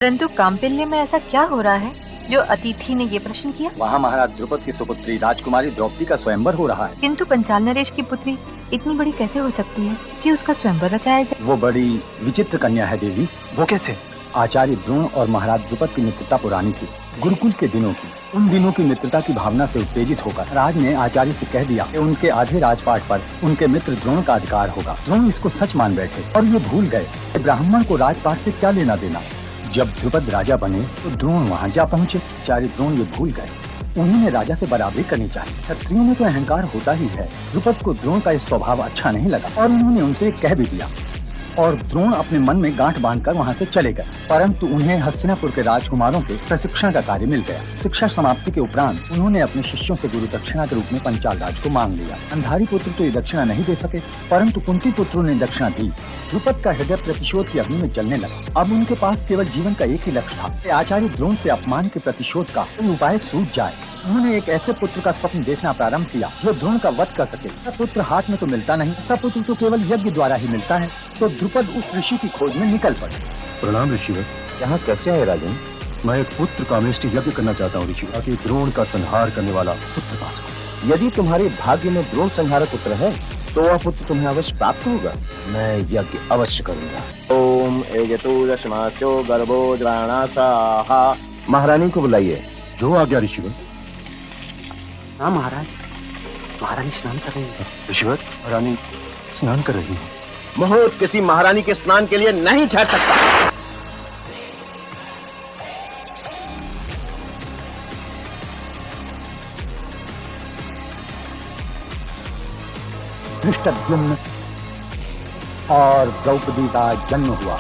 परंतु काम्पिल्य में ऐसा क्या हो रहा है जो अतिथि ने ये प्रश्न किया? वहाँ महाराज द्रुपद की सुपुत्री राजकुमारी द्रौपदी का स्वयंवर हो रहा है। किंतु पंचाल नरेश की पुत्री इतनी बड़ी कैसे हो सकती है कि उसका स्वयंवर रचाया जाए? वो बड़ी विचित्र कन्या है देवी। वो कैसे? आचार्य द्रोण और महाराज द्रुपद की मित्रता पुरानी थी, गुरुकुल के दिनों की। उन दिनों की मित्रता की भावना से उत्तेजित होकर राज ने आचार्य से कह दिया कि उनके आधे राजपाट पर उनके मित्र द्रोण का अधिकार होगा। द्रोण इसको सच मान बैठे और ये भूल गए कि ब्राह्मण को राजपाट से क्या लेना देना। जब द्रुपद राजा बने तो द्रोण वहाँ जा पहुँचे। आचार्य द्रोण ये भूल गए, उन्होंने राजा से बराबरी करनी चाहिए। क्षत्रियों में तो अहंकार होता ही है। द्रुपद को द्रोण का इस स्वभाव अच्छा नहीं लगा और उन्होंने उनसे कह भी दिया और द्रोण अपने मन में गांठ बांधकर वहां से चले गए। परंतु उन्हें हस्तिनापुर के राजकुमारों के प्रशिक्षण का कार्य मिल गया। शिक्षा समाप्ति के उपरांत उन्होंने अपने शिष्यों से गुरु दक्षिणा के रूप में पंचाल राज को मांग लिया। अंधारी पुत्र तो ये दक्षिणा नहीं दे सके, परंतु कुंती पुत्रों ने दक्षिणा दी। द्रुपद का हृदय प्रतिशोध की अग्नि में जलने लगा। अब उनके पास केवल जीवन का एक ही लक्ष्य था कि आचार्य द्रोण से अपमान के प्रतिशोध का कोई उपाय सूझ जाए। उन्होंने एक ऐसे पुत्र का स्वप्न देखना प्रारंभ किया जो द्रोण का वध कर सके। सब पुत्र हाथ में तो मिलता नहीं, सब पुत्र तो केवल यज्ञ द्वारा ही मिलता है। तो द्रुपद उस ऋषि की खोज में निकल पड़े। प्रणाम ऋषिवर। यहाँ कैसे आए राजन? मैं एक पुत्र कामेष्टि यज्ञ करना चाहता हूँ ऋषिवर, ताकि द्रोण का संहार करने वाला पुत्र पा सकूं। यदि तुम्हारे भाग्य में द्रोण संहारक पुत्र है तो वह पुत्र तुम्हें अवश्य प्राप्त होगा। मैं यज्ञ अवश्य करूंगा। ओम एजतूरश्मास्यो गर्भो द्राणासाहा। महारानी को बुलाइए। जो आ गया ऋषिवर। हाँ महाराज, महारानी स्नान कर रही है। ऋषिवर, महारानी स्नान कर रही है। मुहूर्त किसी महारानी के स्नान के लिए नहीं ठहर सकता। धृष्टद्युम्न और द्रौपदी का जन्म हुआ।